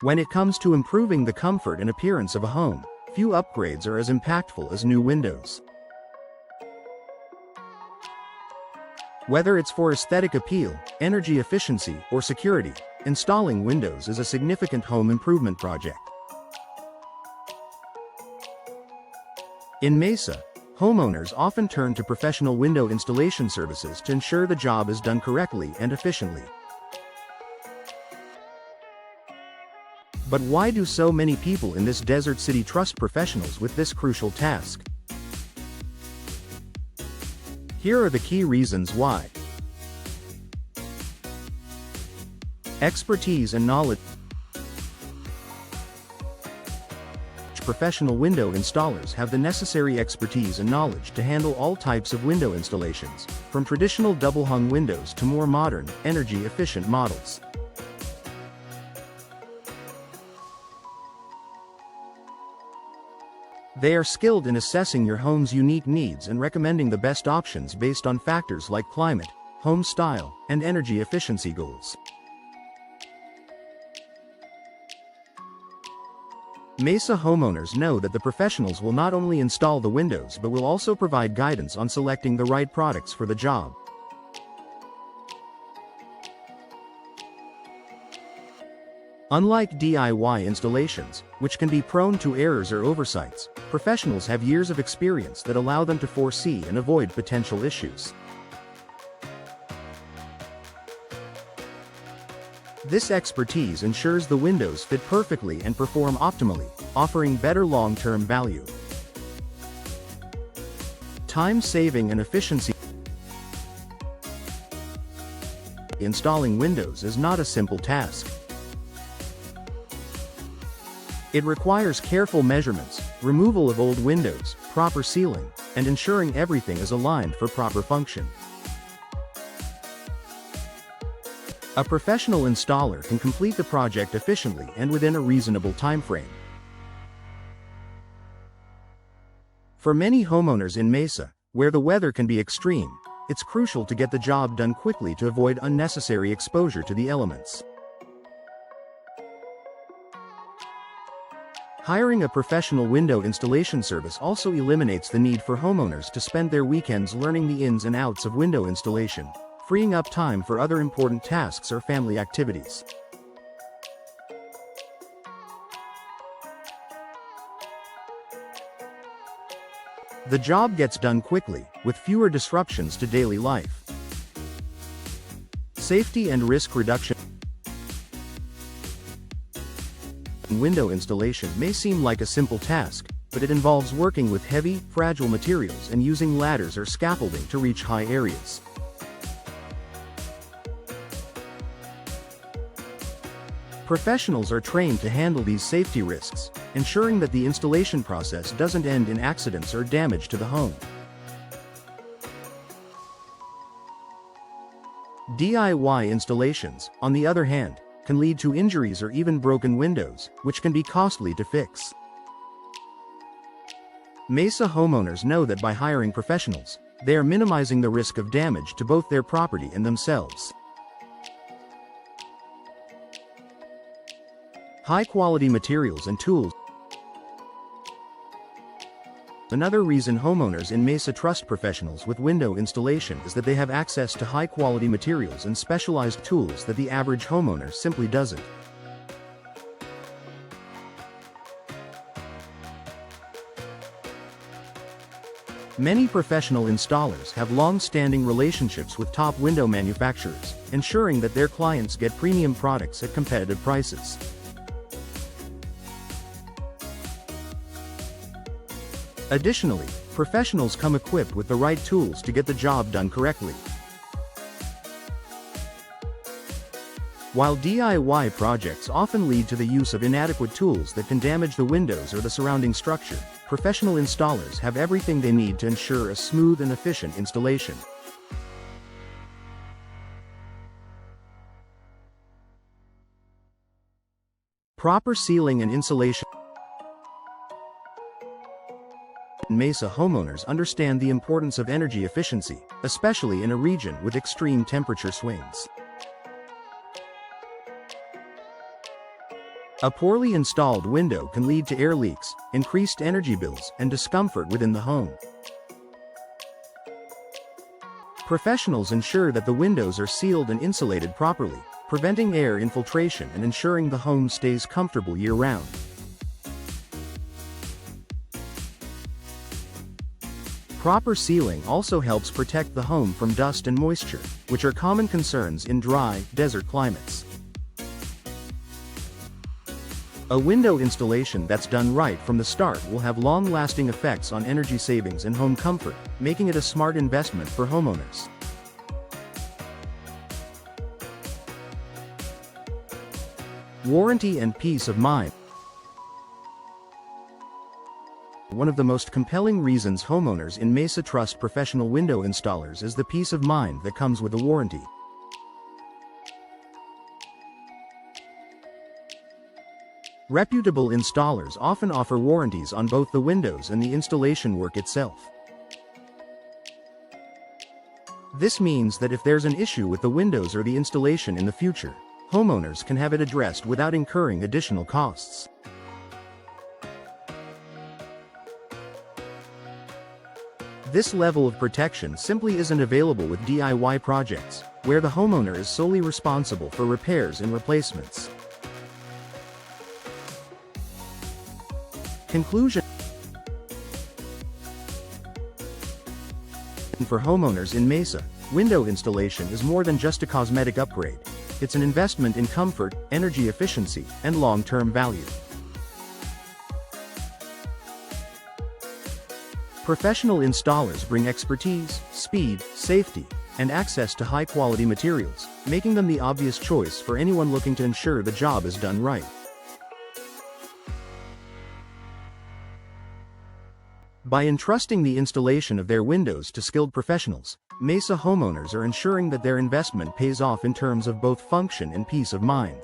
When it comes to improving the comfort and appearance of a home, few upgrades are as impactful as new windows. Whether it's for aesthetic appeal, energy efficiency, or security, installing windows is a significant home improvement project. In Mesa, homeowners often turn to professional window installation services to ensure the job is done correctly and efficiently. But why do so many people in this desert city trust professionals with this crucial task? Here are the key reasons why. Expertise and knowledge. Professional window installers have the necessary expertise and knowledge to handle all types of window installations, from traditional double-hung windows to more modern, energy-efficient models. They are skilled in assessing your home's unique needs and recommending the best options based on factors like climate, home style, and energy efficiency goals. Mesa homeowners know that the professionals will not only install the windows but will also provide guidance on selecting the right products for the job. Unlike DIY installations, which can be prone to errors or oversights, professionals have years of experience that allow them to foresee and avoid potential issues. This expertise ensures the windows fit perfectly and perform optimally, offering better long-term value. Time saving and efficiency. Installing windows is not a simple task. It requires careful measurements, removal of old windows, proper sealing, and ensuring everything is aligned for proper function. A professional installer can complete the project efficiently and within a reasonable time frame. For many homeowners in Mesa, where the weather can be extreme, it's crucial to get the job done quickly to avoid unnecessary exposure to the elements. Hiring a professional window installation service also eliminates the need for homeowners to spend their weekends learning the ins and outs of window installation, freeing up time for other important tasks or family activities. The job gets done quickly, with fewer disruptions to daily life. Safety and risk reduction. Window installation may seem like a simple task, but it involves working with heavy, fragile materials and using ladders or scaffolding to reach high areas. Professionals are trained to handle these safety risks, ensuring that the installation process doesn't end in accidents or damage to the home. DIY installations, on the other hand, can lead to injuries or even broken windows, which can be costly to fix. Mesa homeowners know that by hiring professionals, they are minimizing the risk of damage to both their property and themselves. High-quality materials and tools. Another reason homeowners in Mesa trust professionals with window installation is that they have access to high-quality materials and specialized tools that the average homeowner simply doesn't. Many professional installers have long-standing relationships with top window manufacturers, ensuring that their clients get premium products at competitive prices. Additionally, professionals come equipped with the right tools to get the job done correctly. While DIY projects often lead to the use of inadequate tools that can damage the windows or the surrounding structure, professional installers have everything they need to ensure a smooth and efficient installation. Proper sealing and insulation. Mesa homeowners understand the importance of energy efficiency, especially in a region with extreme temperature swings. A poorly installed window can lead to air leaks, increased energy bills, and discomfort within the home. Professionals ensure that the windows are sealed and insulated properly, preventing air infiltration and ensuring the home stays comfortable year-round. Proper sealing also helps protect the home from dust and moisture, which are common concerns in dry, desert climates. A window installation that's done right from the start will have long-lasting effects on energy savings and home comfort, making it a smart investment for homeowners. Warranty and peace of mind. One of the most compelling reasons homeowners in Mesa trust professional window installers is the peace of mind that comes with a warranty. Reputable installers often offer warranties on both the windows and the installation work itself. This means that if there's an issue with the windows or the installation in the future, homeowners can have it addressed without incurring additional costs. This level of protection simply isn't available with DIY projects, where the homeowner is solely responsible for repairs and replacements. Conclusion. For homeowners in Mesa, window installation is more than just a cosmetic upgrade. It's an investment in comfort, energy efficiency, and long-term value. Professional installers bring expertise, speed, safety, and access to high-quality materials, making them the obvious choice for anyone looking to ensure the job is done right. By entrusting the installation of their windows to skilled professionals, Mesa homeowners are ensuring that their investment pays off in terms of both function and peace of mind.